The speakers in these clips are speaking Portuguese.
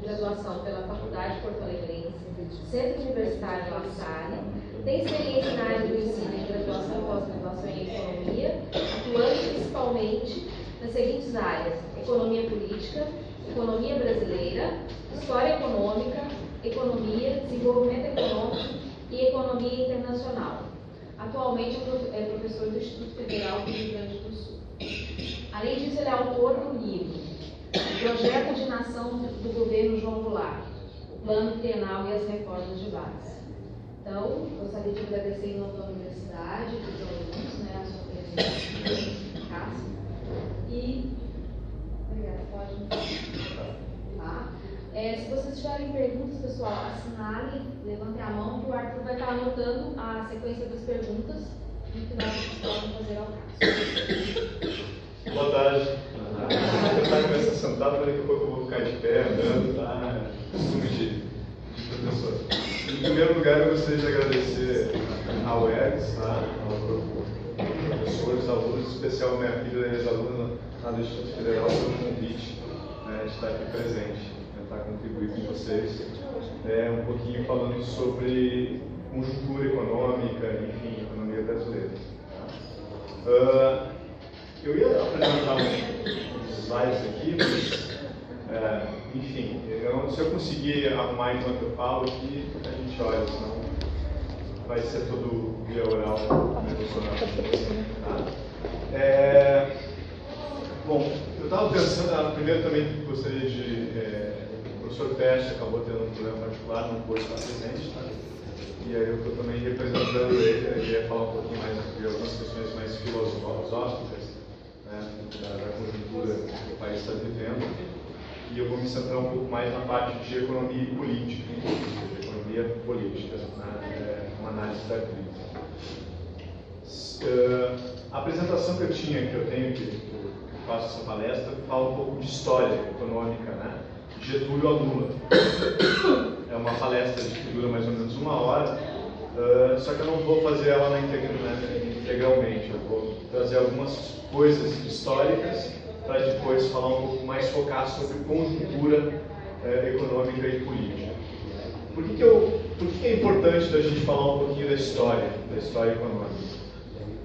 graduação pela Faculdade Porto Alegrense, Centro Universitário La Salle, tem experiência na área do ensino em graduação e pós-graduação em economia, atuando principalmente nas seguintes áreas: economia política, economia brasileira, história econômica, economia, desenvolvimento econômico e economia internacional. Atualmente é professor do Instituto Federal do Rio Grande do Sul. Além disso, ele é autor do livro Projeto de Nação do Governo João Goulart, o Plano Trienal e as Reformas de Base. Então, gostaria de agradecer em nome da universidade, dos alunos, né, a sua presença, Cássio. E, obrigada, pode. Tá? Se vocês tiverem perguntas, pessoal, assinalem, levantem a mão, que o Arthur vai estar anotando a sequência das perguntas e no final vocês podem fazer ao Cássio. Boa tarde. Eu vou começar sentado, mas daqui a pouco eu vou ficar de pé, andando, tá? Costume de professor. Em primeiro lugar, eu gostaria de agradecer ao UERGS, tá? Aos professores, alunos, em especial a minha filha e ex-aluna lá do Instituto Federal, pelo convite, né, de estar aqui presente, tentar contribuir com vocês. Um pouquinho falando sobre conjuntura econômica, enfim, economia brasileira. Tá? Eu ia apresentar uns slides aqui, mas, enfim, se eu conseguir arrumar enquanto eu falo aqui, a gente olha, senão vai ser tudo via oral, tá? Bom, eu estava pensando, primeiro também gostaria de... o professor Peste acabou tendo um problema particular, não pôde estar presente, tá? E aí eu estou também representando ele ia falar um pouquinho mais sobre algumas questões mais filosóficas, né, da conjuntura que o país está vivendo, e eu vou me centrar um pouco mais na parte de economia e política, de economia política, né, uma análise da crise. A apresentação que eu tenho, que eu faço essa palestra, fala um pouco de história econômica, né, de Getúlio a Lula. É uma palestra que dura mais ou menos 1 hora, só que eu não vou fazer ela integralmente, eu vou trazer algumas coisas históricas para depois falar um pouco mais focado sobre conjuntura econômica e política. Por que é importante a gente falar um pouquinho da história econômica?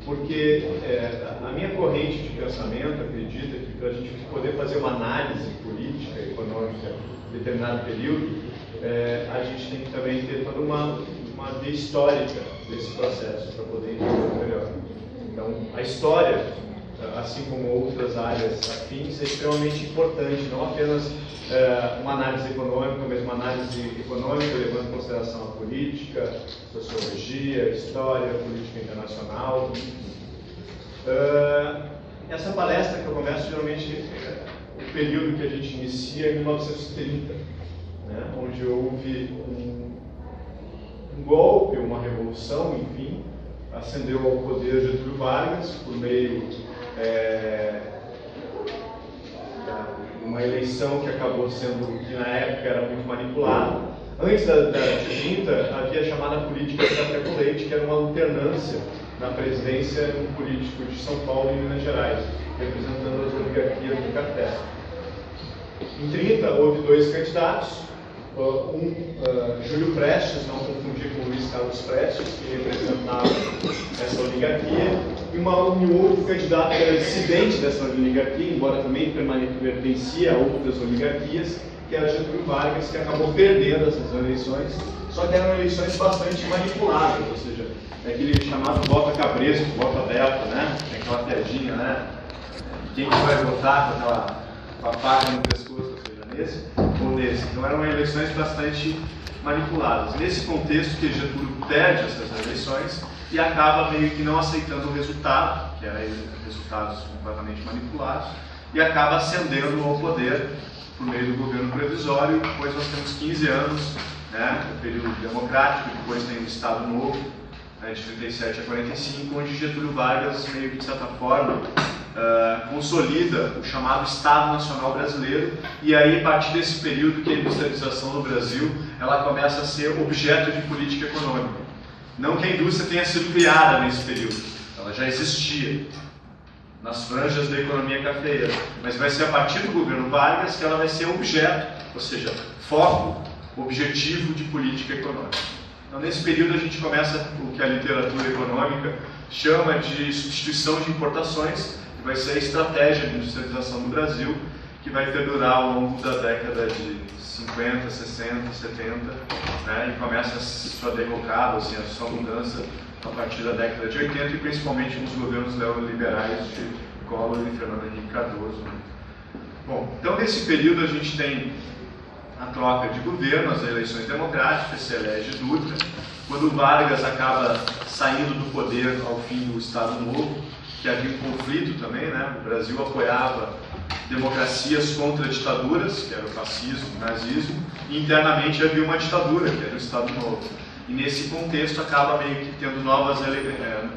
Porque a minha corrente de pensamento acredita que para a gente poder fazer uma análise política, econômica em determinado período, a gente tem que também ter toda uma via histórica desse processo para poder entender melhor. Então, a história, assim como outras áreas afins, é extremamente importante, não apenas uma análise econômica, mas uma análise econômica levando em consideração a política, sociologia, história, política internacional. Essa palestra que eu começo, geralmente, o período que a gente inicia é em 1930, né, onde houve um golpe, uma revolução, enfim, ascendeu ao poder Getúlio Vargas por meio de uma eleição que acabou sendo, que na época era muito manipulada. Antes da 30, havia a chamada política de café com leite, que era uma alternância na presidência de um político de São Paulo e Minas Gerais, representando as oligarquias do café. Em 30, houve 2 candidatos, Júlio Prestes, não confundir com Luiz Carlos Prestes, que representava essa oligarquia, e um outro candidato que era dissidente dessa oligarquia, embora também pertencia a outras oligarquias, que era Getúlio Vargas, que acabou perdendo essas eleições, só que eram eleições bastante manipuladas, ou seja, é aquele chamado voto cabresco, voto aberto, né? Aquela piadinha, né? Quem que vai votar com a faca no pescoço, ou seja, nesse ou nesse. Então eram eleições bastante manipuladas. Nesse contexto que Getúlio perde essas eleições e acaba meio que não aceitando o resultado, que eram resultados completamente manipulados, e acaba ascendendo ao poder por meio do governo provisório. Depois nós temos 15 anos, né, o período democrático, depois tem o Estado Novo, né, de 37 a 45, onde Getúlio Vargas, meio que de certa forma, consolida o chamado Estado Nacional Brasileiro, e aí, a partir desse período que a industrialização no Brasil, ela começa a ser objeto de política econômica. Não que a indústria tenha sido criada nesse período, ela já existia. nas franjas da economia cafeeira, mas vai ser a partir do governo Vargas que ela vai ser objeto, ou seja, foco, objetivo de política econômica. Então, nesse período, a gente começa o que a literatura econômica chama de substituição de importações, que vai ser a estratégia de industrialização do Brasil, que vai perdurar ao longo da década de 50, 60, 70, né, e começa a sua derrocada, assim, a sua mudança a partir da década de 80 e principalmente nos governos neoliberais de Collor e Fernando Henrique Cardoso. Né. Bom, então nesse período a gente tem a troca de governo, as eleições democráticas, se elege Dutra. Quando Vargas acaba saindo do poder ao fim do Estado Novo, que havia um conflito também, né? O Brasil apoiava democracias contra ditaduras, que era o fascismo, o nazismo, e internamente havia uma ditadura, que era o Estado Novo. E nesse contexto acaba meio que tendo novas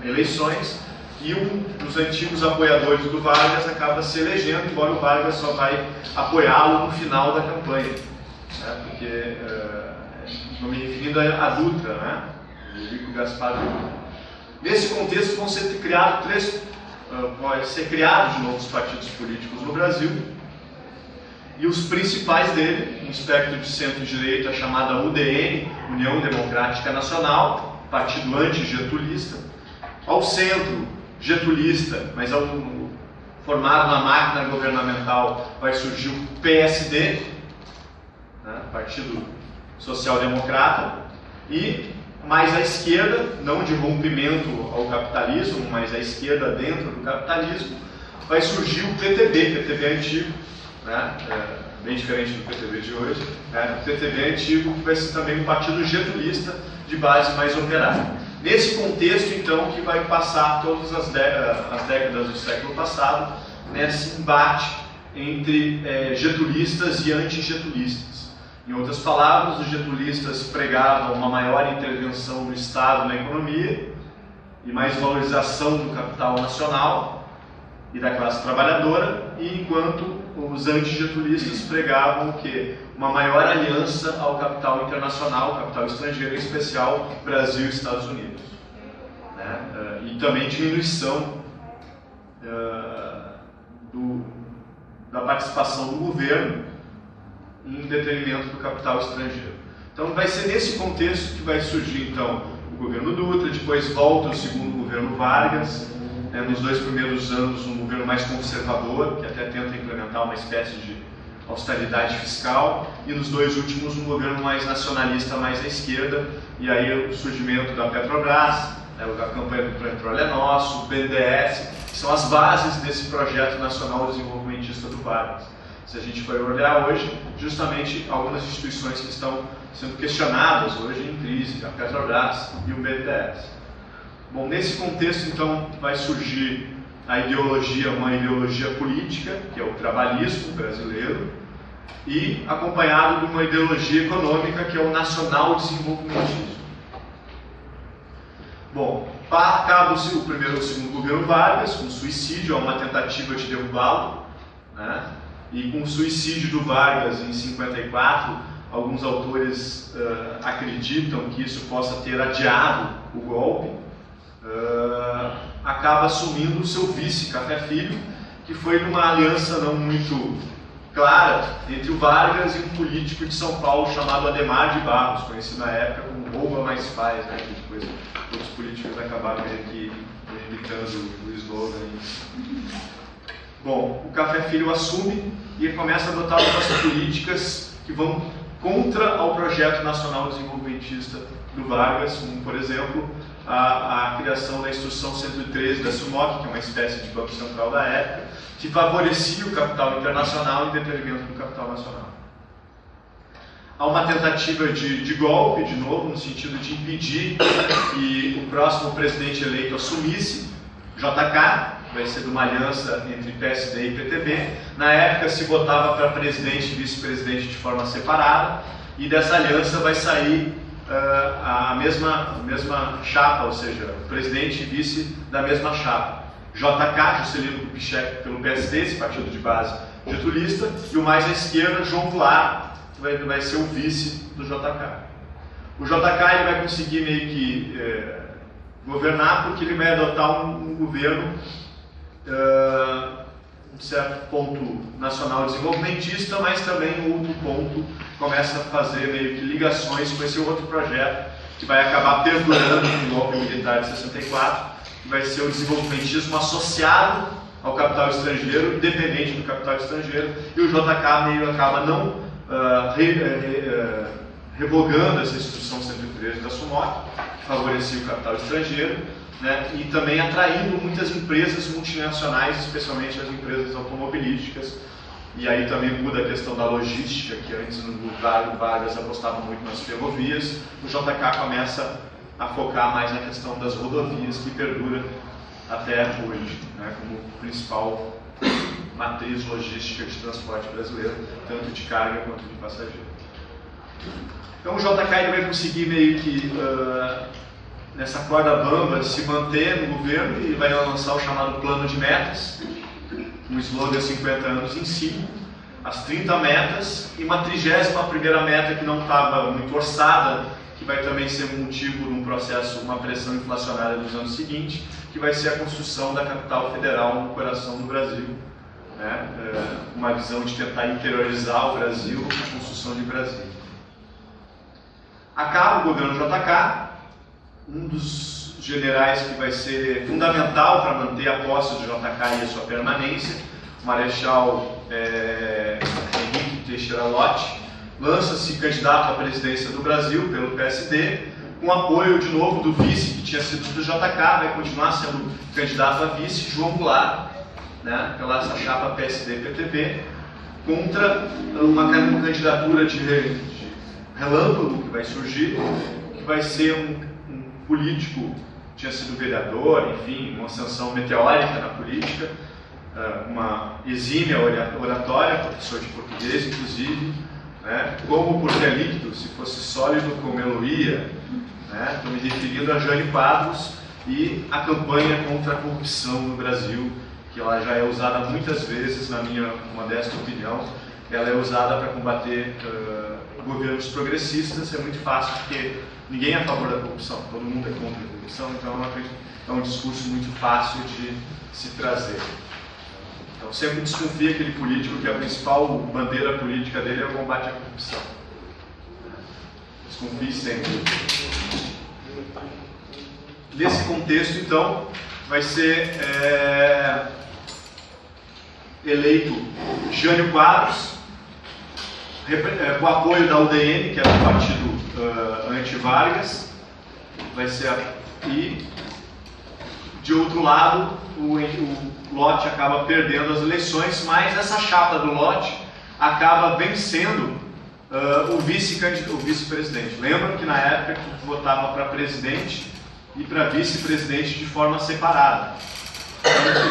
eleições, e um dos antigos apoiadores do Vargas acaba se elegendo, embora o Vargas só vai apoiá-lo no final da campanha, né? Porque, estou me referindo a Dutra, né? O Rico Gaspar Dutra. Nesse contexto vão ser criados pode ser criados de novos partidos políticos no Brasil, e os principais dele, um espectro de centro-direita chamada UDN, União Democrática Nacional, partido anti-getulista, ao centro, getulista, mas formado na máquina governamental, vai surgir o PSD, né, Partido Social Democrata, e mais à esquerda, não de rompimento ao capitalismo, mas à esquerda dentro do capitalismo, vai surgir o PTB antigo, né, bem diferente do PTB de hoje, né, o PTB antigo, que vai ser também um partido getulista de base mais operária. Nesse contexto, então, que vai passar todas as décadas do século passado, nesse embate entre getulistas e anti-getulistas. Em outras palavras, os getulistas pregavam uma maior intervenção do Estado na economia e mais valorização do capital nacional e da classe trabalhadora, e enquanto os antigetulistas pregavam o quê? Uma maior aliança ao capital internacional, capital estrangeiro, em especial Brasil e Estados Unidos. Né? E também diminuição da participação do governo em detrimento do capital estrangeiro. Então vai ser nesse contexto que vai surgir então o governo Dutra, depois volta o segundo governo Vargas, nos dois primeiros anos um governo mais conservador, que até tenta implementar uma espécie de austeridade fiscal, e nos dois últimos um governo mais nacionalista, mais à esquerda, e aí o surgimento da Petrobras, a campanha do Petróleo é Nosso, o BNDES, que são as bases desse projeto nacional desenvolvimentista do Vargas. Se a gente for olhar hoje, justamente algumas instituições que estão sendo questionadas hoje em crise, a Petrobras e o BNDES. Bom, nesse contexto, então, vai surgir uma ideologia política, que é o trabalhismo brasileiro, e acompanhado de uma ideologia econômica, que é o nacional-desenvolvimentismo. Bom, acaba-se o primeiro e o segundo governo Vargas, com suicídio, há uma tentativa de derrubá-lo, né? E com o suicídio do Vargas em 54, alguns autores acreditam que isso possa ter adiado o golpe. Acaba assumindo o seu vice, Café Filho, que foi numa aliança não muito clara entre o Vargas e um político de São Paulo chamado Adhemar de Barros, conhecido na época como Rouba Mais Faz, né, que depois outros políticos acabaram aqui imitando o slogan. Bom, o Café Filho assume e começa a adotar algumas políticas que vão contra ao projeto nacional desenvolvimentista do Vargas, como, por exemplo, a criação da Instrução 113 da SUMOC, que é uma espécie de banco central da época, que favorecia o capital internacional em detrimento do capital nacional. Há uma tentativa de golpe, de novo, no sentido de impedir que o próximo presidente eleito assumisse, JK, vai ser de uma aliança entre PSD e PTB. Na época se votava para presidente e vice-presidente de forma separada, e dessa aliança vai sair a mesma chapa, ou seja, presidente e vice da mesma chapa. JK, Juscelino Kubitschek pelo PSD, esse partido de base getulista, e o mais à esquerda, João Goulart, que vai ser o vice do JK. O JK ele vai conseguir meio que governar, porque ele vai adotar um governo um certo ponto nacional desenvolvimentista, mas também um outro ponto começa a fazer meio que ligações com esse outro projeto que vai acabar perdurando no golpe militar de 64, que vai ser o desenvolvimentismo associado ao capital estrangeiro, independente do capital estrangeiro, e o JK meio acaba não revogando essa instrução 113 da SUMOC, que favorecia o capital estrangeiro, né, e também atraindo muitas empresas multinacionais, especialmente as empresas automobilísticas. E aí também muda a questão da logística, que antes no Vargas apostava muito nas ferrovias. O JK começa a focar mais na questão das rodovias, que perdura até hoje, né, como principal matriz logística de transporte brasileiro, tanto de carga quanto de passageiro. Então o JK ele vai conseguir meio que nessa corda bamba se manter no governo e vai lançar o chamado Plano de Metas, um slogan 50 anos em 5, as 30 metas e uma 31ª meta que não estava muito orçada, que vai também ser um motivo de um processo, uma pressão inflacionária dos anos seguintes, que vai ser a construção da capital federal no coração do Brasil, né? Uma visão de tentar interiorizar o Brasil, a construção de Brasília. Acaba o governo JK, um dos generais que vai ser fundamental para manter a posse do JK e a sua permanência, o Marechal Henrique Teixeira Lott, lança-se candidato à presidência do Brasil pelo PSD, com apoio de novo do vice, que tinha sido do JK, vai continuar sendo candidato a vice, João Goulart, né, pela essa chapa PSD-PTB, contra uma candidatura de relâmpago que vai surgir, que vai ser um político, tinha sido vereador, enfim, uma ascensão meteórica na política, uma exímia oratória, professor de português, inclusive, né, como porque é líquido, se fosse sólido, como ele, né, estou me referindo a Jânio Quadros e a campanha contra a corrupção no Brasil, que ela já é usada muitas vezes, na minha modesta opinião, ela é usada para combater governos progressistas. É muito fácil, porque ninguém é a favor da corrupção, todo mundo é contra a corrupção, então é um discurso muito fácil de se trazer. Então sempre desconfia aquele político que a principal bandeira política dele é o combate à corrupção. Desconfie sempre. Nesse contexto, então, vai ser eleito Jânio Quadros, com apoio da UDN, que era o partido anti-Vargas, e de outro lado o Lott acaba perdendo as eleições, mas essa chapa do Lott acaba vencendo o vice-presidente. Lembram que na época que votava para presidente e para vice-presidente de forma separada.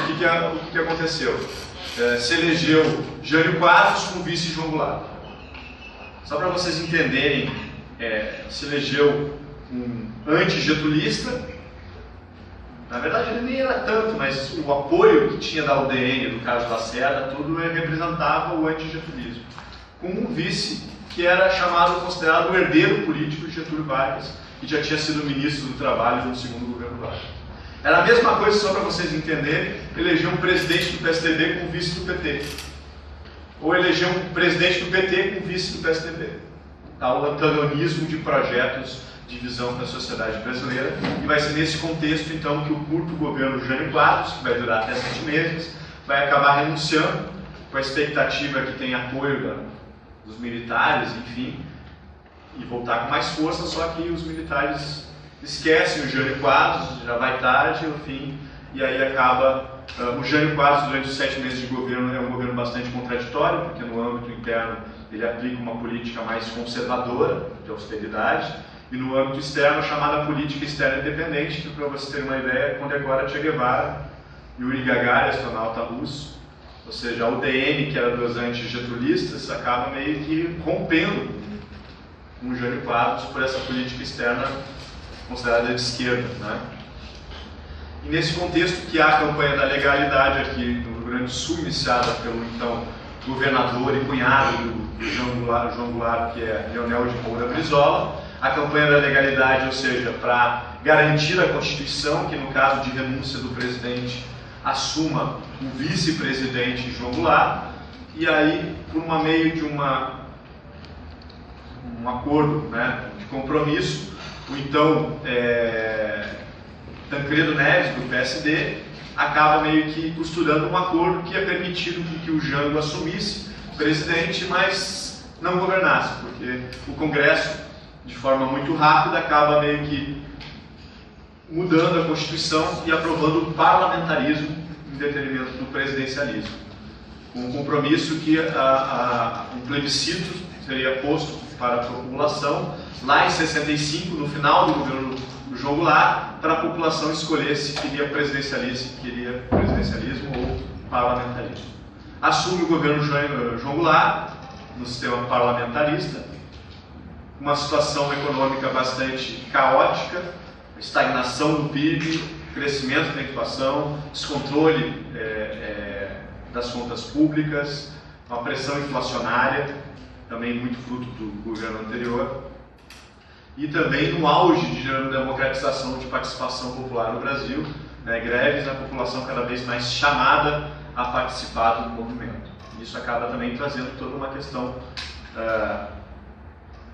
Então, o que aconteceu? Se elegeu Jânio Quadros com o vice João Goulart. Só para vocês entenderem, se elegeu um anti-getulista. Na verdade ele nem era tanto, mas o apoio que tinha da UDN, do Carlos Lacerda, tudo representava o anti-getulismo. Com um vice que era considerado o herdeiro político de Getúlio Vargas, que já tinha sido ministro do Trabalho no segundo governo Vargas. Era a mesma coisa, só para vocês entenderem, eleger um presidente do PSDB com vice do PT. Ou eleger um presidente do PT com vice do PSDB. Tá, o antagonismo de projetos de visão para a sociedade brasileira. E vai ser nesse contexto, então, que o curto governo Jânio Quadros, que vai durar até 7 meses, vai acabar renunciando, com a expectativa que tem apoio dos militares, enfim, e voltar com mais força, só que os militares esquecem o Jânio Quadros, já vai tarde, enfim, e aí acaba... o Jânio Quadros, durante os 7 meses de governo, é um governo bastante contraditório, porque no âmbito interno ele aplica uma política mais conservadora, de austeridade, e no âmbito externo, a chamada política externa independente, que, para vocês terem uma ideia, condecora Che Guevara, Yuri Gagarin, astronauta russo, ou seja, a UDN, que era dos anti-getulistas, acaba meio que rompendo com o Jânio Quadros por essa política externa considerada de esquerda, né? E nesse contexto que há a campanha da legalidade aqui no Rio Grande do Sul, iniciada pelo então governador e cunhado do João Goulart, que é Leonel de Moura Brizola, a campanha da legalidade, ou seja, para garantir a Constituição, que no caso de renúncia do presidente assuma o vice-presidente João Goulart, e aí, por meio de um acordo, né, de compromisso, o então Tancredo Neves, do PSD, acaba meio que costurando um acordo que ia permitir que o Jango assumisse presidente, mas não governasse, porque o Congresso, de forma muito rápida, acaba meio que mudando a Constituição e aprovando o parlamentarismo em detrimento do presidencialismo, com o compromisso que um plebiscito seria posto para a população lá em 65, no final do governo do João Goulart, para a população escolher se queria presidencialismo ou parlamentarismo. Assume o governo João Goulart no sistema parlamentarista, uma situação econômica bastante caótica, estagnação do PIB, crescimento da inflação, descontrole das contas públicas, uma pressão inflacionária, também muito fruto do governo anterior, e também no auge de democratização de participação popular no Brasil, né, greves, a população cada vez mais chamada a participar do movimento. Isso acaba também trazendo toda uma questão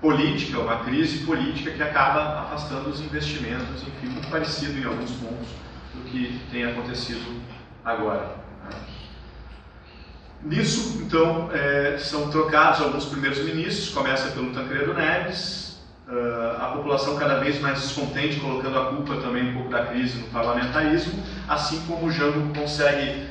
política, uma crise política que acaba afastando os investimentos, enfim, muito parecido em alguns pontos do que tem acontecido agora. Nisso, então, são trocados alguns primeiros ministros, começa pelo Tancredo Neves, a população cada vez mais descontente, colocando a culpa também um pouco da crise no parlamentarismo, assim como o Jango consegue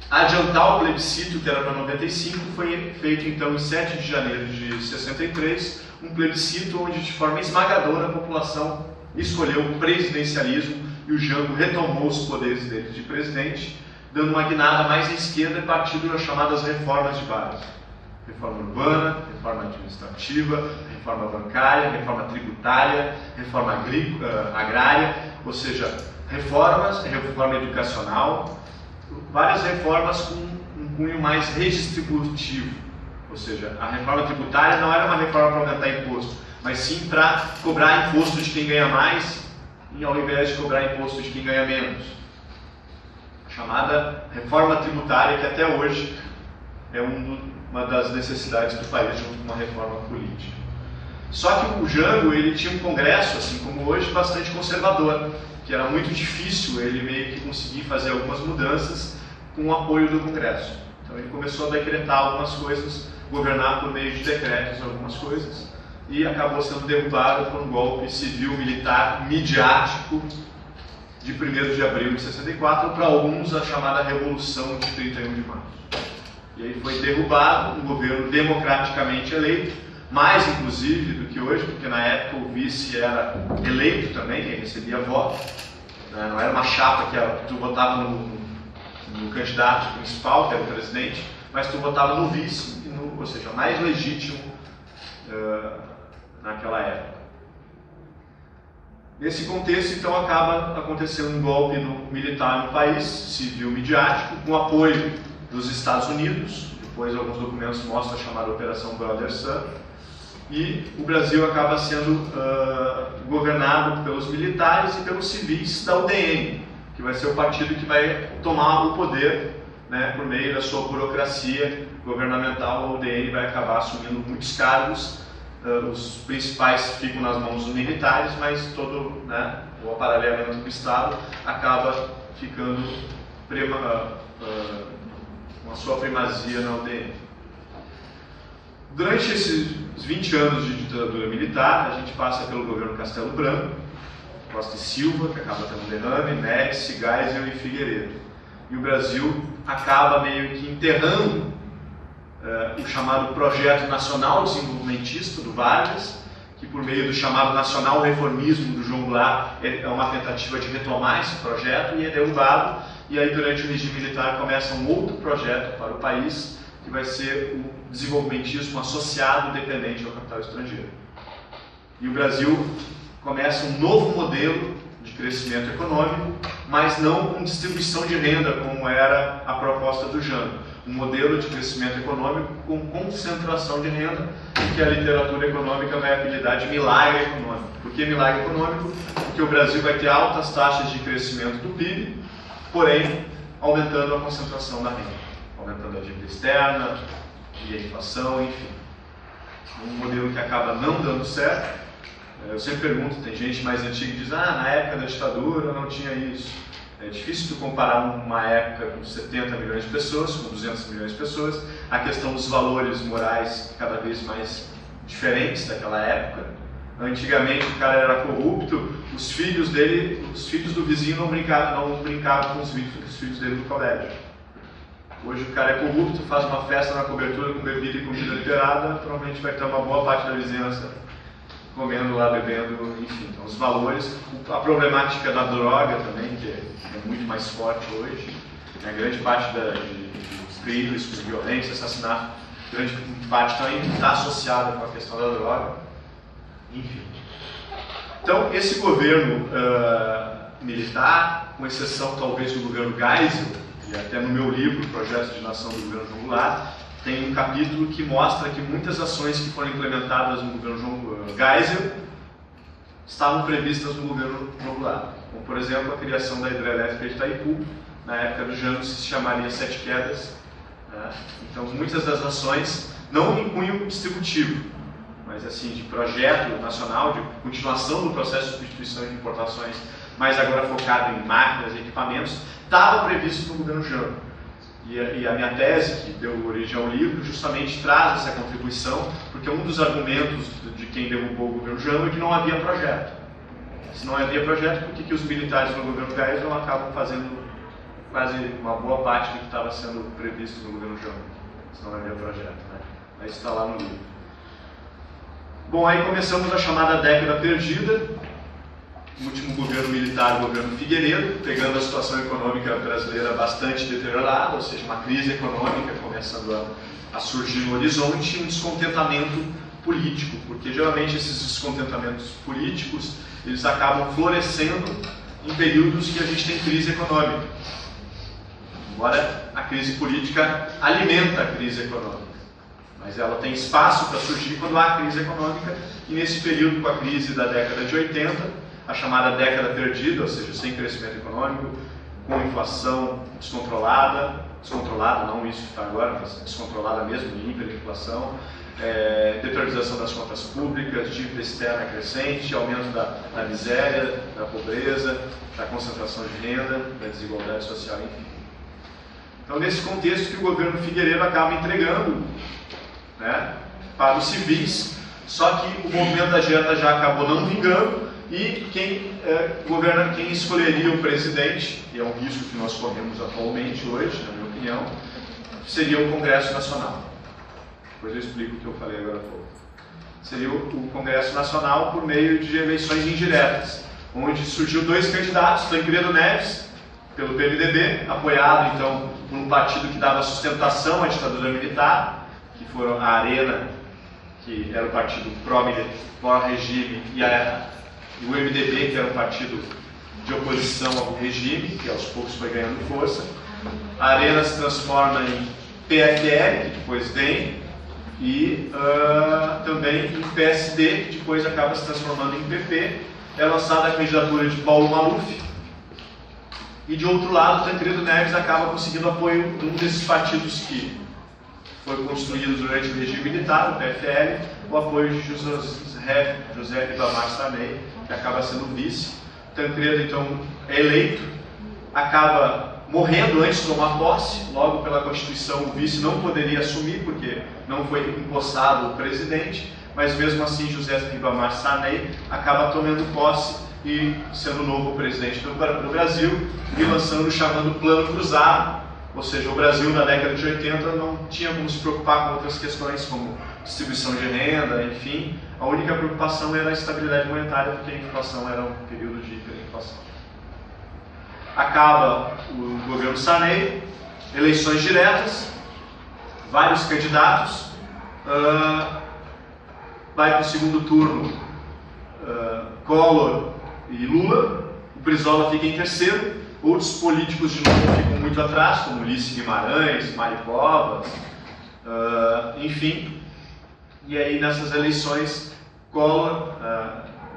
adiantar o plebiscito, que era para 95, foi feito então em 7 de janeiro de 63, um plebiscito onde de forma esmagadora a população escolheu o presidencialismo e o Jango retomou os poderes dele de presidente, dando uma guinada mais à esquerda, partindo das chamadas reformas de base. Reforma urbana, reforma administrativa, reforma bancária, reforma tributária, reforma agrária, ou seja, reforma educacional, várias reformas com um cunho mais redistributivo. Ou seja, a reforma tributária não era uma reforma para aumentar imposto, mas sim para cobrar imposto de quem ganha mais, ao invés de cobrar imposto de quem ganha menos. A chamada reforma tributária, que até hoje é uma das necessidades do país, junto com uma reforma política. Só que o Jango, ele tinha um congresso, assim como hoje, bastante conservador, que era muito difícil ele meio que conseguir fazer algumas mudanças com o apoio do Congresso. Então ele começou a decretar algumas coisas, governar por meio de decretos algumas coisas, e acabou sendo derrubado por um golpe civil-militar midiático de 1º de abril de 64, para alguns a chamada Revolução de 31 de março. E aí foi derrubado um governo democraticamente eleito, mais inclusive do que hoje, porque na época o vice era eleito também, quem recebia voto, né? Não era uma chapa que tu votava no candidato principal, que era o presidente, mas tu votava no vice, ou seja, mais legítimo naquela época. Nesse contexto, então, acaba acontecendo um golpe militar no país, civil midiático, com apoio dos Estados Unidos, depois alguns documentos mostram a chamada Operação Brother Sun, e o Brasil acaba sendo governado pelos militares e pelos civis da UDN, que vai ser o partido que vai tomar o poder, né, por meio da sua burocracia governamental. A UDN vai acabar assumindo muitos cargos, os principais ficam nas mãos dos militares, mas todo, né, o aparelhamento do Estado acaba ficando com a sua primazia na UDN. Durante esses 20 anos de ditadura militar, a gente passa pelo governo Castelo Branco, Costa e Silva, que acaba tendo derrame, Médici, Geisel e Figueiredo. E o Brasil acaba meio que enterrando o chamado Projeto Nacional Desenvolvimentista do Vargas, que por meio do chamado nacional reformismo do João Goulart é uma tentativa de retomar esse projeto, e é derrubado. E aí, durante o regime militar, começa um outro projeto para o país, que vai ser o desenvolvimentismo associado dependente ao capital estrangeiro. E o Brasil começa um novo modelo de crescimento econômico, mas não com distribuição de renda, como era a proposta do Jango. Um modelo de crescimento econômico com concentração de renda, que a literatura econômica vai apelidar de milagre econômico. Por que milagre econômico? Porque o Brasil vai ter altas taxas de crescimento do PIB, porém aumentando a concentração da renda, aumentando a dívida externa e a inflação, enfim. Um modelo que acaba não dando certo. Eu sempre pergunto, tem gente mais antiga que diz, na época da ditadura não tinha isso. É difícil tu comparar uma época com 70 milhões de pessoas, com 200 milhões de pessoas, a questão dos valores morais cada vez mais diferentes daquela época. Antigamente o cara era corrupto, os filhos do vizinho não brincavam com os filhos dele no colégio. Hoje o cara é corrupto, faz uma festa na cobertura com bebida e comida liberada, provavelmente vai ter uma boa parte da vizinhança comendo lá, bebendo, enfim. Então os valores, a problemática da droga também, que é muito mais forte hoje, a grande parte dos crimes, de violência, assassinato, grande parte também está associada com a questão da droga, enfim. Então esse governo militar, com exceção talvez do governo Geisel, e até no meu livro, Projetos de Nação do Governo João Goulart, tem um capítulo que mostra que muitas ações que foram implementadas no governo Geisel estavam previstas no governo João Goulart. Como, por exemplo, a criação da hidrelétrica de Itaipu, na época do Janot se chamaria Sete Quedas. Né? Então, muitas das ações, não em cunho distributivo, mas assim, de projeto nacional, de continuação do processo de substituição de importações, mas agora focado em máquinas e equipamentos, estava previsto no governo Janot. E a minha tese, que deu origem ao livro, justamente traz essa contribuição, porque um dos argumentos de quem derrubou o governo Janot é que não havia projeto. Se não havia projeto, por que os militares no governo Geisel não acabam fazendo quase uma boa parte do que estava sendo previsto no governo Janot? Se não havia projeto, né? Aí está lá no livro. Bom, aí começamos a chamada década perdida. O último governo militar, o governo Figueiredo, pegando a situação econômica brasileira bastante deteriorada, ou seja, uma crise econômica começando a surgir no horizonte e um descontentamento político, porque geralmente esses descontentamentos políticos, eles acabam florescendo em períodos que a gente tem crise econômica. Embora a crise política alimenta a crise econômica, mas ela tem espaço para surgir quando há crise econômica, e nesse período, com a crise da década de 80, a chamada década perdida, ou seja, sem crescimento econômico, com inflação descontrolada, não isso que está agora, mas descontrolada mesmo, hiperinflação, deteriorização das contas públicas, dívida externa crescente, aumento da miséria, da pobreza, da concentração de renda, da desigualdade social, enfim. Então, nesse contexto que o governo Figueiredo acaba entregando, né, para os civis, só que o movimento da direita já acabou não vingando, e quem escolheria o presidente, e é um risco que nós corremos atualmente hoje, na minha opinião, seria o Congresso Nacional. Depois eu explico o que eu falei agora há pouco. Seria o Congresso Nacional por meio de eleições indiretas, onde surgiu dois candidatos, Tancredo Neves, pelo PMDB, apoiado então por um partido que dava sustentação à ditadura militar, que foram a Arena, que era o partido pró-regime, e o MDB, que era um partido de oposição ao regime, que aos poucos foi ganhando força. A Arena se transforma em PFL, que depois DEM, e também em PSD, que depois acaba se transformando em PP. É lançada a candidatura de Paulo Maluf, e de outro lado, Tancredo Neves acaba conseguindo apoio de um desses partidos que foi construído durante o regime militar, o PFL, o apoio de José Ribamar Sarney, que acaba sendo vice. Tancredo, então, é eleito, acaba morrendo antes de tomar posse, logo pela Constituição o vice não poderia assumir, porque não foi impostado o presidente, mas mesmo assim José Ribamar Sarney acaba tomando posse e sendo o novo presidente do Brasil, e lançando o chamado Plano Cruzado, ou seja, o Brasil na década de 80 não tinha como se preocupar com outras questões como distribuição de renda, enfim, a única preocupação era a estabilidade monetária, porque a inflação era um período de hiperinflação. Acaba o governo Sarney, eleições diretas, vários candidatos, vai para o segundo turno Collor e Lula, o Brizola fica em terceiro, outros políticos de novo ficam muito atrás, como Ulisses Guimarães, Mário Covas, enfim. E aí nessas eleições, Collor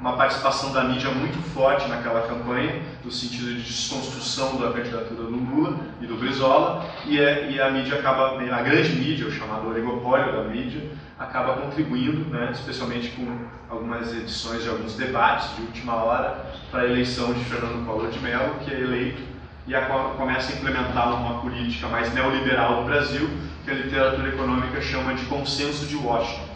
uma participação da mídia muito forte naquela campanha, no sentido de desconstrução da candidatura do Lula e do Brizola, e a mídia acaba, a grande mídia, o chamado oligopólio da mídia, acaba contribuindo, né, especialmente com algumas edições de alguns debates de última hora para a eleição de Fernando Collor de Mello, que é eleito e começa a implementar uma política mais neoliberal do Brasil, que a literatura econômica chama de consenso de Washington.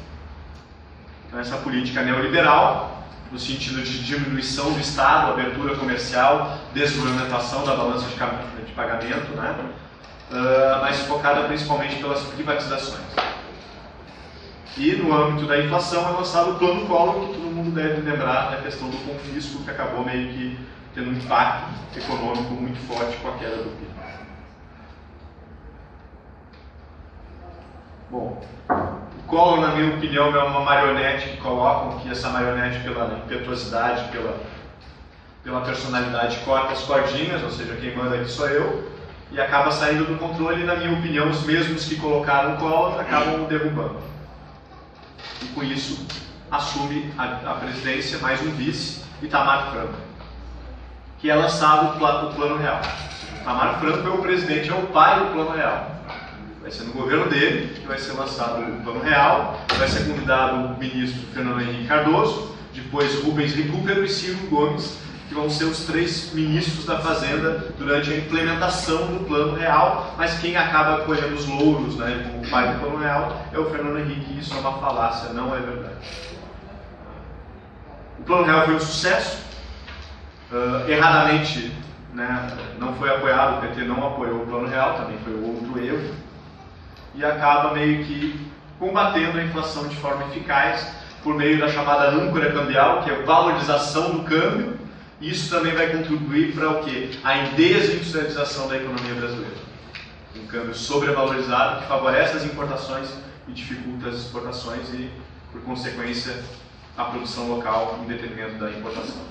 Então, essa política neoliberal, no sentido de diminuição do Estado, abertura comercial, desregulamentação da balança de pagamento, né? Mas focada principalmente pelas privatizações. E no âmbito da inflação é lançado o Plano Collor, que todo mundo deve lembrar da questão do confisco, que acabou meio que tendo um impacto econômico muito forte com a queda do PIB. Bom, o Collor, na minha opinião, é uma marionete que colocam que essa marionete, pela impetuosidade, pela personalidade, corta as cordinhas, ou seja, quem manda aqui sou eu, e acaba saindo do controle, e na minha opinião, os mesmos que colocaram o Collor acabam derrubando. E com isso, assume a presidência mais um vice, Itamar Franco, que é lançado o Plano Real. Itamar Franco é o presidente, é o pai do Plano Real. Vai ser no governo dele que vai ser lançado o Plano Real, vai ser convidado o ministro Fernando Henrique Cardoso, depois Rubens Recupero e Ciro Gomes, que vão ser os 3 ministros da Fazenda durante a implementação do Plano Real, mas quem acaba colhendo os louros, né, como o pai do Plano Real é o Fernando Henrique, e isso é uma falácia, não é verdade. O Plano Real foi um sucesso, erradamente, né, não foi apoiado, o PT não apoiou o Plano Real, também foi outro erro, e acaba meio que combatendo a inflação de forma eficaz por meio da chamada âncora cambial, que é a valorização do câmbio. Isso também vai contribuir para o quê? A desindustrialização da economia brasileira. Um câmbio sobrevalorizado que favorece as importações e dificulta as exportações e, por consequência, a produção local em detrimento da importação.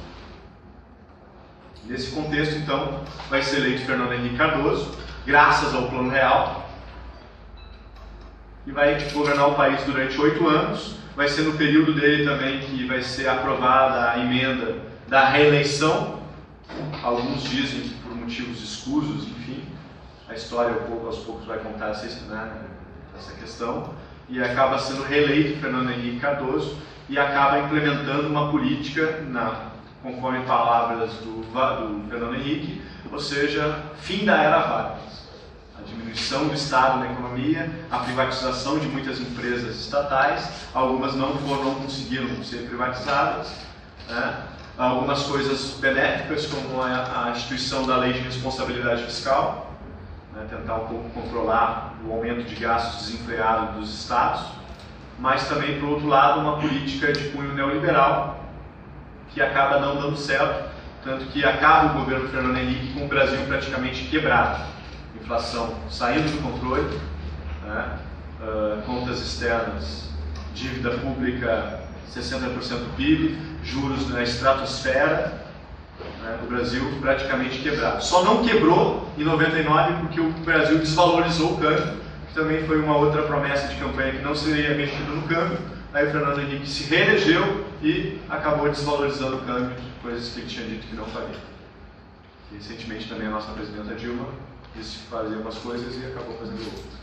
Nesse contexto, então, vai ser eleito Fernando Henrique Cardoso, graças ao Plano Real, e vai governar o país durante 8 anos. Vai ser no período dele também que vai ser aprovada a emenda da reeleição. Alguns dizem que por motivos escusos, enfim, a história aos poucos vai contar essa questão, e acaba sendo reeleito Fernando Henrique Cardoso e acaba implementando uma política, conforme palavras do Fernando Henrique, ou seja, fim da era Vargas. A diminuição do Estado na economia, a privatização de muitas empresas estatais, algumas não conseguiram ser privatizadas, né? Algumas coisas benéficas, como a instituição da lei de responsabilidade fiscal, né? Tentar um pouco controlar o aumento de gastos desenfreado dos estados, mas também, por outro lado, uma política de cunho neoliberal que acaba não dando certo, tanto que acaba o governo Fernando Henrique com o Brasil praticamente quebrado. Inflação saindo do controle, né? Contas externas, dívida pública 60% do PIB, juros na estratosfera, né? O Brasil praticamente quebrado. Só não quebrou em 99 porque o Brasil desvalorizou o câmbio, que também foi uma outra promessa de campanha que não seria mexido no câmbio. Aí o Fernando Henrique se reelegeu e acabou desvalorizando o câmbio, coisas que ele tinha dito que não faria. E, recentemente também a nossa presidenta Dilma quis fazer umas coisas e acabou fazendo outras.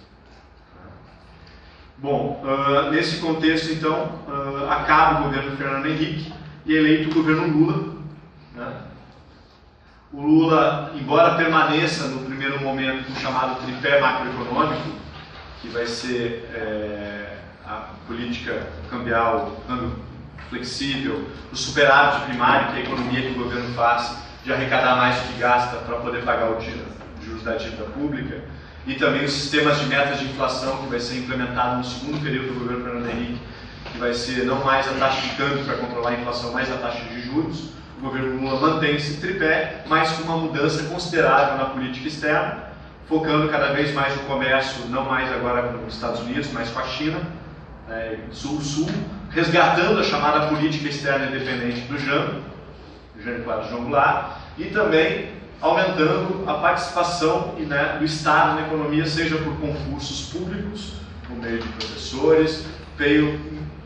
Bom, nesse contexto, então, acaba o governo Fernando Henrique e é eleito o governo Lula. Né? O Lula, embora permaneça no primeiro momento o chamado tripé macroeconômico, que vai ser a política cambial, câmbio flexível, o superávit primário, que é a economia que o governo faz de arrecadar mais do que gasta para poder pagar o juros da dívida pública, e também os sistemas de metas de inflação, que vai ser implementado no segundo período do governo Fernando Henrique, que vai ser não mais a taxa de câmbio para controlar a inflação, mas a taxa de juros. O governo Lula mantém esse tripé, mas com uma mudança considerável na política externa, focando cada vez mais no comércio, não mais agora com os Estados Unidos, mas com a China, Sul-Sul, resgatando a chamada política externa independente do Jânio Goulart, e também aumentando a participação do Estado na economia, seja por concursos públicos, por meio de professores,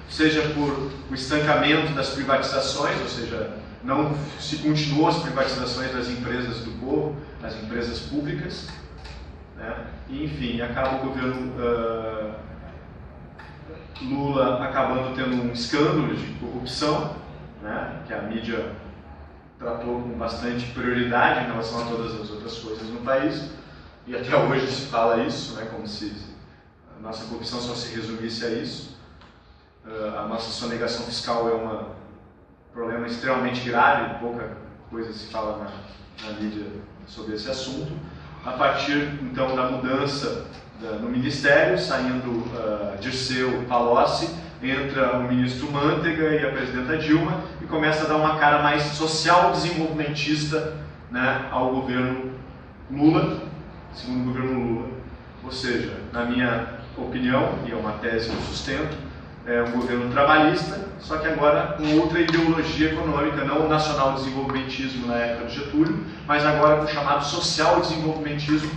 seja por o estancamento das privatizações, ou seja, não se continuou as privatizações das empresas do povo, as empresas públicas, né? E, enfim, acaba o governo Lula acabando tendo um escândalo de corrupção, né? Que a mídia tratou com bastante prioridade em relação a todas as outras coisas no país, e até hoje se fala isso, né? Como se a nossa corrupção só se resumisse a isso. A nossa sonegação fiscal é um problema extremamente grave, pouca coisa se fala na mídia sobre esse assunto. A partir, então, da mudança no Ministério, saindo Dirceu Palocci, entra o ministro Mantega e a presidenta Dilma, e começa a dar uma cara mais social-desenvolvimentista, né, ao governo Lula, segundo o governo Lula. Ou seja, na minha opinião, e é uma tese que eu sustento, é um governo trabalhista, só que agora com outra ideologia econômica, não o nacional-desenvolvimentismo na época de Getúlio, mas agora com o chamado social-desenvolvimentismo,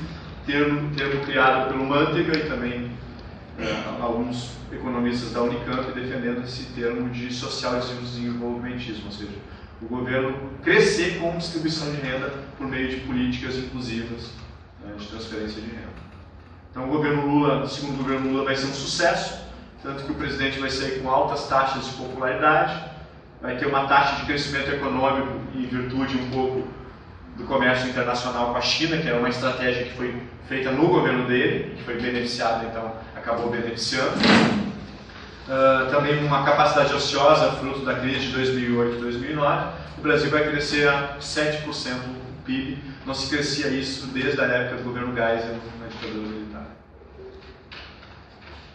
termo criado pelo Mantega e também alguns economistas da Unicamp defendendo esse termo de social-desenvolvimentismo, ou seja, o governo crescer com distribuição de renda por meio de políticas inclusivas, né, de transferência de renda. Então o governo Lula, segundo o governo Lula, vai ser um sucesso, tanto que o presidente vai sair com altas taxas de popularidade, vai ter uma taxa de crescimento econômico em virtude um pouco do comércio internacional com a China, que era uma estratégia que foi feita no governo dele, que foi beneficiada, então acabou beneficiando. Também uma capacidade ociosa, fruto da crise de 2008 e 2009, o Brasil vai crescer a 7% do PIB, não se crescia isso desde a época do governo Geisel na ditadura militar.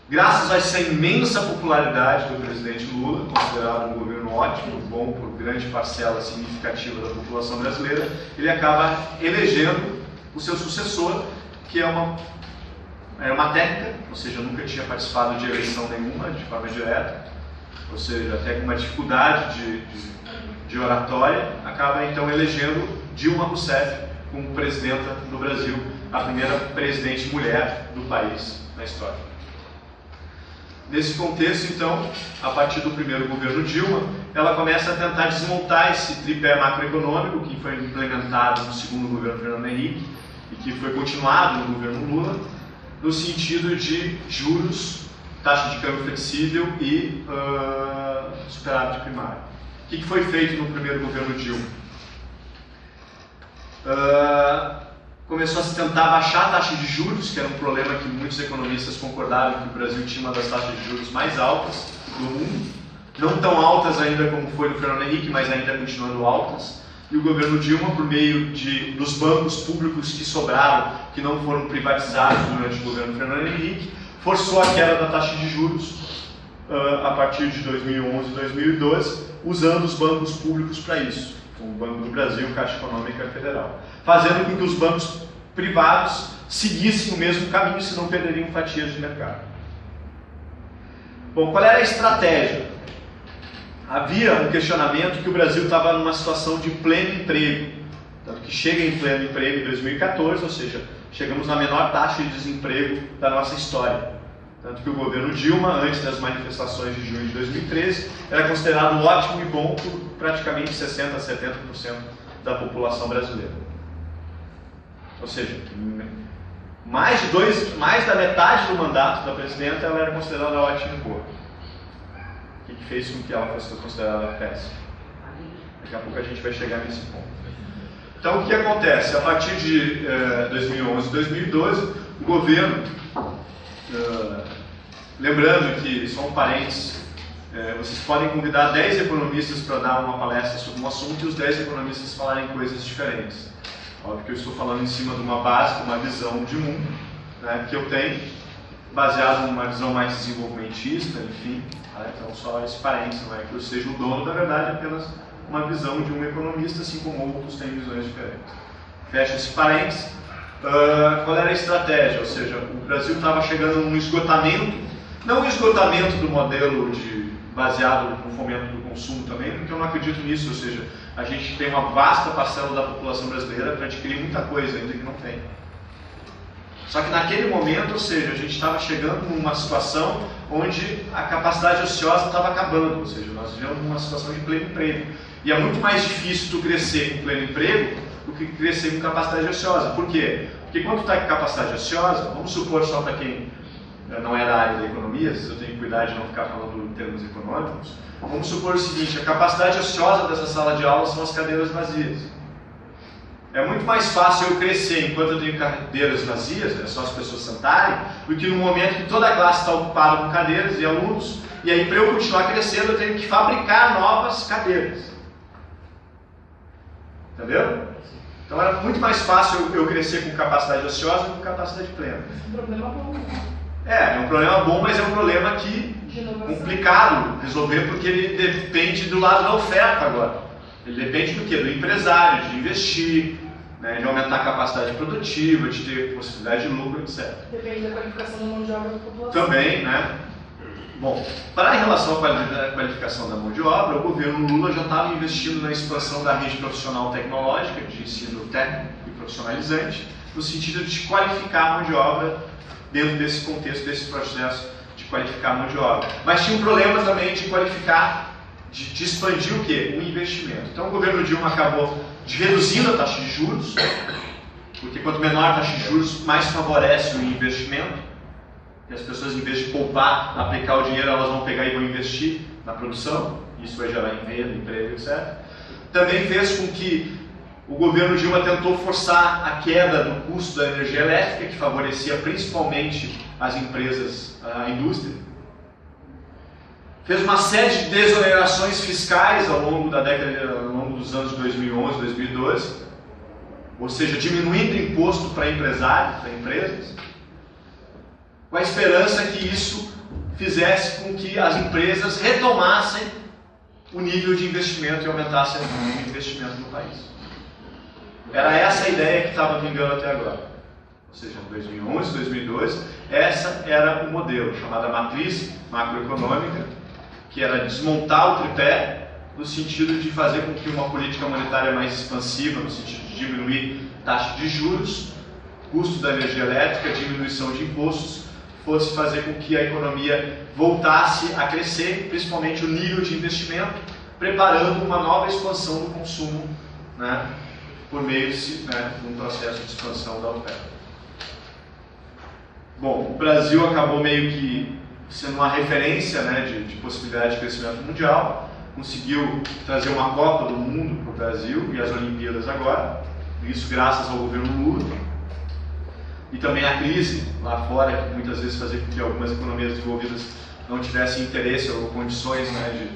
Graças a essa imensa popularidade do presidente Lula, considerado um governo ótimo, bom por grande parcela significativa da população brasileira, ele acaba elegendo o seu sucessor, que é uma técnica, ou seja, nunca tinha participado de eleição nenhuma, de forma direta, ou seja, até com uma dificuldade de oratória, acaba então elegendo Dilma Rousseff como presidenta do Brasil, a primeira presidente mulher do país na história. Nesse contexto, então, a partir do primeiro governo Dilma, ela começa a tentar desmontar esse tripé macroeconômico que foi implementado no segundo governo Fernando Henrique e que foi continuado no governo Lula, no sentido de juros, taxa de câmbio flexível e superávit primário. O que foi feito no primeiro governo Dilma? Começou a se tentar baixar a taxa de juros, que era um problema que muitos economistas concordaram que o Brasil tinha uma das taxas de juros mais altas do mundo, não tão altas ainda como foi no Fernando Henrique, mas ainda continuando altas. E o governo Dilma, por meio dos bancos públicos que sobraram, que não foram privatizados durante o governo Fernando Henrique, forçou a queda da taxa de juros a partir de 2011 e 2012, usando os bancos públicos para isso, como o Banco do Brasil, Caixa Econômica Federal, fazendo com que os bancos privados seguissem o mesmo caminho, senão perderiam fatias de mercado. Bom, qual era a estratégia? Havia um questionamento que o Brasil estava numa situação de pleno emprego, tanto que chega em pleno emprego em 2014, ou seja, chegamos na menor taxa de desemprego da nossa história. Tanto que o governo Dilma, antes das manifestações de junho de 2013, era considerado ótimo e bom por praticamente 60% a 70% da população brasileira. Ou seja, mais da metade do mandato da presidenta ela era considerada ótima e boa. O que fez com que ela fosse considerada péssima? Daqui a pouco a gente vai chegar nesse ponto. Então, o que acontece? A partir de 2011 e 2012, o governo, lembrando que, só um parênteses, vocês podem convidar 10 economistas para dar uma palestra sobre um assunto e os 10 economistas falarem coisas diferentes. Óbvio que eu estou falando em cima de uma base, de uma visão de mundo, né, que eu tenho, baseado numa visão mais desenvolvimentista, enfim. Então, só esse parênteses, não é que eu seja o dono, da verdade, é apenas uma visão de um economista, assim como outros têm visões diferentes. Fecha esse parênteses. Qual era a estratégia? Ou seja, o Brasil estava chegando num esgotamento, não um esgotamento do modelo baseado no fomento do consumo também, porque eu não acredito nisso, ou seja, a gente tem uma vasta parcela da população brasileira para adquirir muita coisa ainda que não tem. Só que naquele momento, ou seja, a gente estava chegando numa situação onde a capacidade ociosa estava acabando, ou seja, nós vivemos numa situação de pleno emprego. E é muito mais difícil tu crescer com pleno emprego do que crescer com capacidade ociosa. Por quê? Porque quando tu está com capacidade ociosa, vamos supor só para quem não é da área da economia, às vezes eu tenho que cuidar de não ficar falando em termos econômicos, vamos supor o seguinte, a capacidade ociosa dessa sala de aula são as cadeiras vazias. É muito mais fácil eu crescer enquanto eu tenho cadeiras vazias, é só as pessoas sentarem, do que no momento que toda a classe está ocupada com cadeiras e alunos, e aí para eu continuar crescendo eu tenho que fabricar novas cadeiras. Entendeu? Então era muito mais fácil eu crescer com capacidade ociosa do que com capacidade plena. É um problema bom, né? É um problema bom, mas é um problema complicado resolver, porque ele depende do lado da oferta agora. Ele depende do quê? Do empresário, de investir, né, de aumentar a capacidade produtiva, de ter possibilidade de lucro, etc. Depende da qualificação da mão de obra da população. Também, né? Bom, em relação à qualificação da mão de obra, o governo Lula já estava investindo na expansão da rede profissional tecnológica, de ensino técnico e profissionalizante, no sentido de qualificar a mão de obra dentro desse contexto, desse processo de qualificar a mão de obra. Mas tinha um problema também de qualificar, de expandir o quê? O investimento. Então o governo Dilma acabou reduzindo a taxa de juros, porque quanto menor a taxa de juros, mais favorece o investimento. E as pessoas, em vez de poupar, aplicar o dinheiro, elas vão pegar e vão investir na produção. Isso vai gerar emprego, etc. Também fez com que o governo Dilma tentou forçar a queda do custo da energia elétrica, que favorecia principalmente as empresas, a indústria. Fez uma série de desonerações fiscais ao longo dos anos 2011, 2012, ou seja, diminuindo o imposto para empresários, para empresas, com a esperança que isso fizesse com que as empresas retomassem o nível de investimento e aumentassem o nível de investimento no país. Era essa a ideia que estava vingando até agora. Ou seja, em 2011, 2012, essa era o modelo, chamada matriz macroeconômica, que era desmontar o tripé no sentido de fazer com que uma política monetária mais expansiva, no sentido de diminuir taxa de juros, custo da energia elétrica, diminuição de impostos, fosse fazer com que a economia voltasse a crescer, principalmente o nível de investimento, preparando uma nova expansão do consumo, né, por meio de um processo de expansão da oferta. Bom, o Brasil acabou meio que sendo uma referência, né, de possibilidade de crescimento mundial, conseguiu trazer uma Copa do Mundo para o Brasil e as Olimpíadas agora, isso graças ao governo Lula. E também a crise lá fora, que muitas vezes fazia com que algumas economias desenvolvidas não tivessem interesse ou condições, né,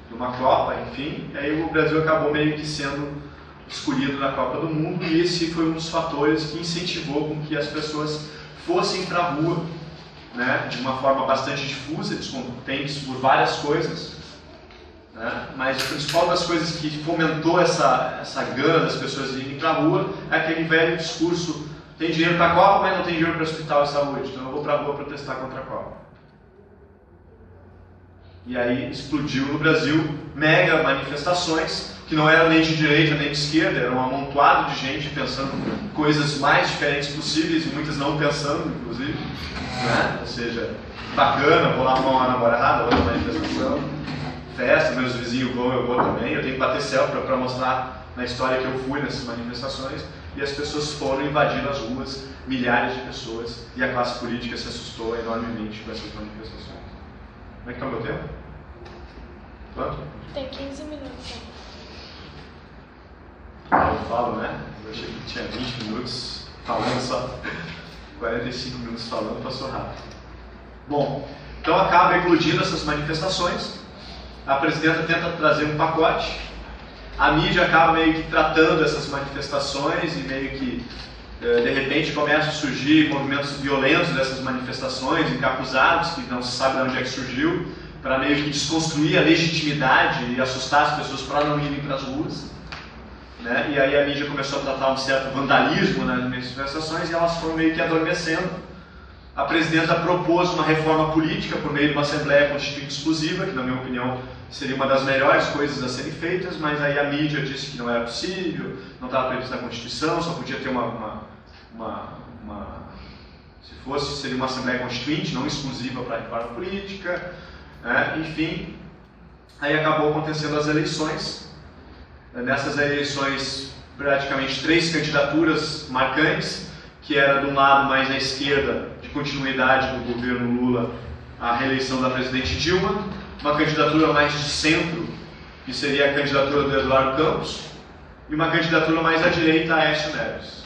de uma Copa, enfim. E aí o Brasil acabou meio que sendo escolhido na Copa do Mundo, e esse foi um dos fatores que incentivou com que as pessoas fossem para a rua, né, de uma forma bastante difusa, descontentes por várias coisas, né, mas a principal das coisas que fomentou essa gana das pessoas irem para a rua é aquele velho discurso: tem dinheiro para a Copa, mas não tem dinheiro para o hospital e saúde, então eu vou para a rua protestar contra a Copa. E aí explodiu no Brasil mega manifestações, que não eram nem de direita nem de esquerda, era um amontoado de gente pensando coisas mais diferentes possíveis, e muitas não pensando, inclusive, né? Ou seja, bacana, vou lá arrumar uma namorada, outra manifestação, festa, meus vizinhos vão, eu vou também, eu tenho que bater selfie para mostrar na história que eu fui nessas manifestações. E as pessoas foram invadindo as ruas, milhares de pessoas, e a classe política se assustou enormemente com essas manifestações. Como é que está o meu tempo? Quanto? Tem 15 minutos. Eu falo, né? Eu achei que tinha 20 minutos falando só. 45 minutos falando, passou rápido. Bom, então acaba eclodindo essas manifestações, a presidenta tenta trazer um pacote, a mídia acaba meio que tratando essas manifestações e meio que, de repente, começam a surgir movimentos violentos dessas manifestações, encapuzados, que não se sabe de onde é que surgiu, para meio que desconstruir a legitimidade e assustar as pessoas para não irem para as ruas. Né? E aí a mídia começou a tratar um certo vandalismo nas manifestações e elas foram meio que adormecendo. A presidenta propôs uma reforma política por meio de uma Assembleia Constituinte exclusiva, que na minha opinião seria uma das melhores coisas a serem feitas, mas aí a mídia disse que não era possível, não estava previsto na Constituição, só podia ter uma Se fosse, seria uma Assembleia Constituinte, não exclusiva para a reforma política, né? Enfim, aí acabou acontecendo as eleições. Nessas eleições, praticamente 3 candidaturas marcantes, que era de um lado mais à esquerda, de continuidade do governo Lula, a reeleição da presidente Dilma, uma candidatura mais de centro, que seria a candidatura do Eduardo Campos, e uma candidatura mais à direita, a Aécio Neves.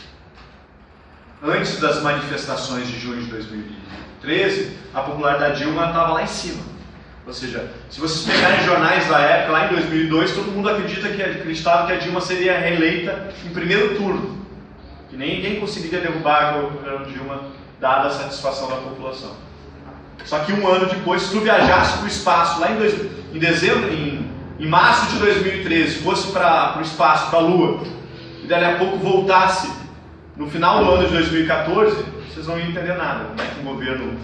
Antes das manifestações de junho de 2013, a popularidade da Dilma estava lá em cima. Ou seja, se vocês pegarem jornais da época, lá em 2002, todo mundo acreditava que a Dilma seria reeleita em primeiro turno. Que ninguém conseguiria derrubar o governo Dilma, dada a satisfação da população. Só que um ano depois, se tu viajasse para o espaço, lá em março de 2013, fosse para o espaço, para a Lua, e dali a pouco voltasse no final do ano de 2014, vocês não iam entender nada. Como é que um governo,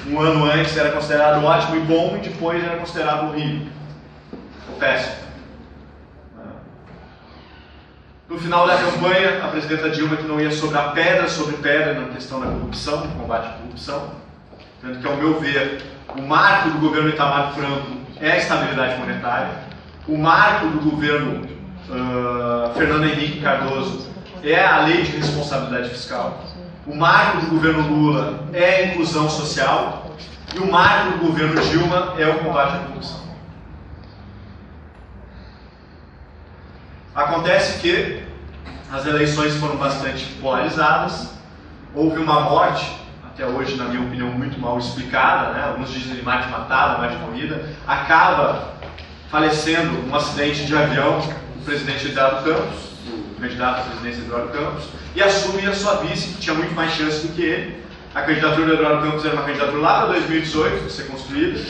um ano antes, era considerado ótimo e bom, e depois era considerado horrível ou péssimo. No final da campanha, a presidenta Dilma que não ia sobrar pedra sobre pedra na questão da corrupção, no combate à corrupção. Tanto que, ao meu ver, o marco do governo Itamar Franco é a estabilidade monetária. O marco do governo Fernando Henrique Cardoso é a lei de responsabilidade fiscal. O marco do governo Lula é a inclusão social. E o marco do governo Dilma é o combate à corrupção. Acontece que as eleições foram bastante polarizadas. Houve uma morte, até hoje, na minha opinião, muito mal explicada, né? Alguns dizem de mate matada, mate morrida. Acaba falecendo num acidente de avião o presidente Eduardo Campos, o candidato à presidência Eduardo Campos, e assume a sua vice, que tinha muito mais chance do que ele. A candidatura do Eduardo Campos era uma candidatura lá para 2018, de ser construída,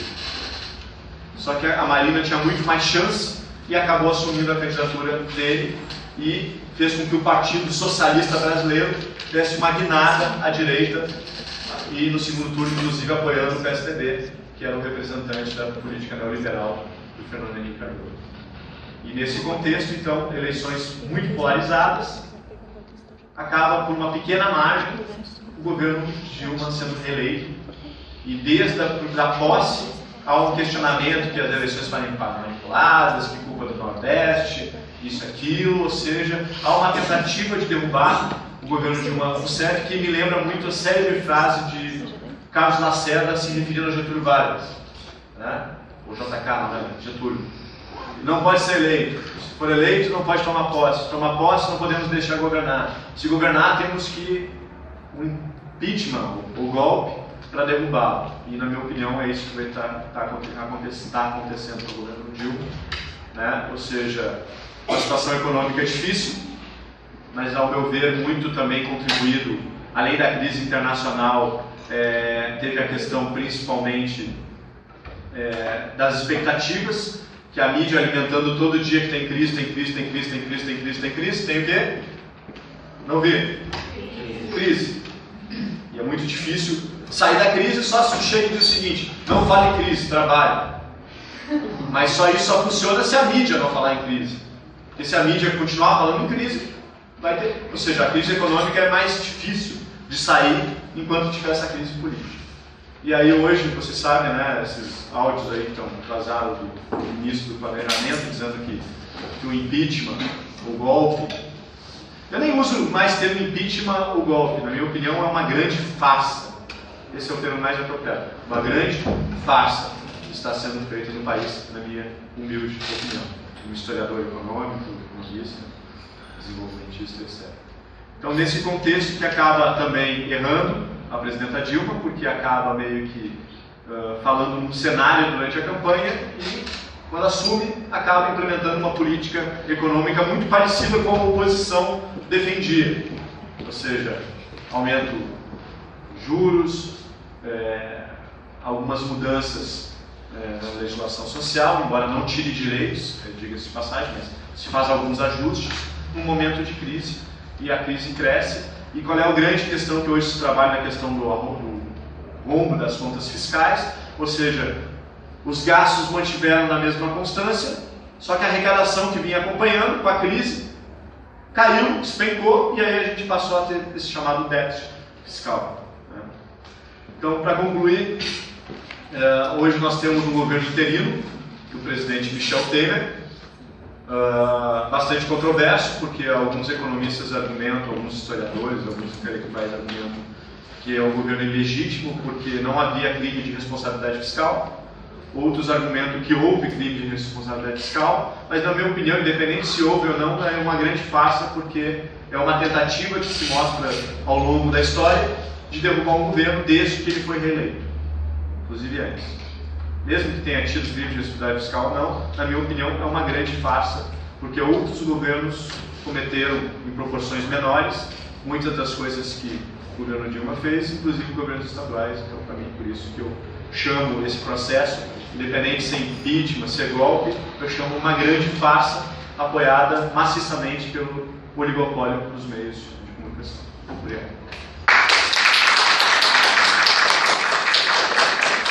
só que a Marina tinha muito mais chance e acabou assumindo a candidatura dele e fez com que o Partido Socialista Brasileiro desse uma guinada à direita e no segundo turno, inclusive, apoiando o PSDB, que era o representante da política neoliberal do Fernando Henrique Cardoso. E nesse contexto, então, eleições muito polarizadas, acaba por uma pequena margem o governo Dilma sendo reeleito, e desde a posse há um questionamento que as eleições foram manipuladas, que culpa do Nordeste, isso, aquilo, ou seja, há uma tentativa de derrubar o governo Dilma Rousseff, que me lembra muito a célebre frase de Carlos Lacerda se referindo a Getúlio Vargas, né? Ou JK, não é? Getúlio. Não pode ser eleito. Se for eleito, não pode tomar posse. Se tomar posse, não podemos deixar governar. Se governar, temos que um impeachment, o golpe, para derrubá-lo. E, na minha opinião, é isso que vai estar acontecendo com o governo Dilma, né? Ou seja, uma situação econômica difícil, mas, ao meu ver, muito também contribuído, além da crise internacional, teve a questão principalmente das expectativas, que a mídia alimentando todo dia que tem crise, tem crise, tem crise, tem crise, tem crise, tem crise, tem o quê? Não vi. Crise. E é muito difícil sair da crise só se chega e diz o seguinte: não fale em crise, trabalhe. Mas só isso só funciona se a mídia não falar em crise. Porque se a mídia continuar falando em crise, vai ter. Ou seja, a crise econômica é mais difícil de sair enquanto tiver essa crise política. E aí hoje, vocês sabem, né, esses áudios aí que estão vazados do ministro do Planejamento, dizendo que o impeachment, o golpe... Eu nem uso mais termo impeachment ou golpe, na minha opinião é uma grande farsa. Esse é o termo mais apropriado. Uma grande farsa que está sendo feita no país, na minha humilde opinião. Um historiador econômico, economista, desenvolvimentista, etc. Então, nesse contexto que acaba também errando a presidenta Dilma, porque acaba meio que falando num cenário durante a campanha e, quando assume, acaba implementando uma política econômica muito parecida com a oposição defendia. Ou seja, aumento de juros, algumas mudanças na legislação social, embora não tire direitos, diga-se de passagem, mas se faz alguns ajustes num momento de crise, e a crise cresce. E qual é a grande questão que hoje se trabalha na questão do rombo das contas fiscais? Ou seja, os gastos mantiveram na mesma constância, só que a arrecadação que vinha acompanhando com a crise caiu, despencou, e aí a gente passou a ter esse chamado déficit fiscal, né? Então, para concluir, hoje nós temos um governo interino, do presidente Michel Temer, bastante controverso, porque alguns economistas argumentam, alguns historiadores, alguns intelectuais argumentam que é um governo ilegítimo porque não havia crime de responsabilidade fiscal. Outros argumentam que houve crime de responsabilidade fiscal, mas na minha opinião, independente se houve ou não, é uma grande farsa, porque é uma tentativa que se mostra ao longo da história de derrubar um governo desde que ele foi reeleito, inclusive antes. Mesmo que tenha tido crime de responsabilidade fiscal ou não, na minha opinião, é uma grande farsa, porque outros governos cometeram em proporções menores muitas das coisas que o governo Dilma fez, inclusive governos estaduais. Então, para mim, por isso que eu chamo esse processo, independente de ser impeachment, ser golpe, eu chamo uma grande farsa apoiada maciçamente pelo oligopólio dos meios de comunicação. Obrigado.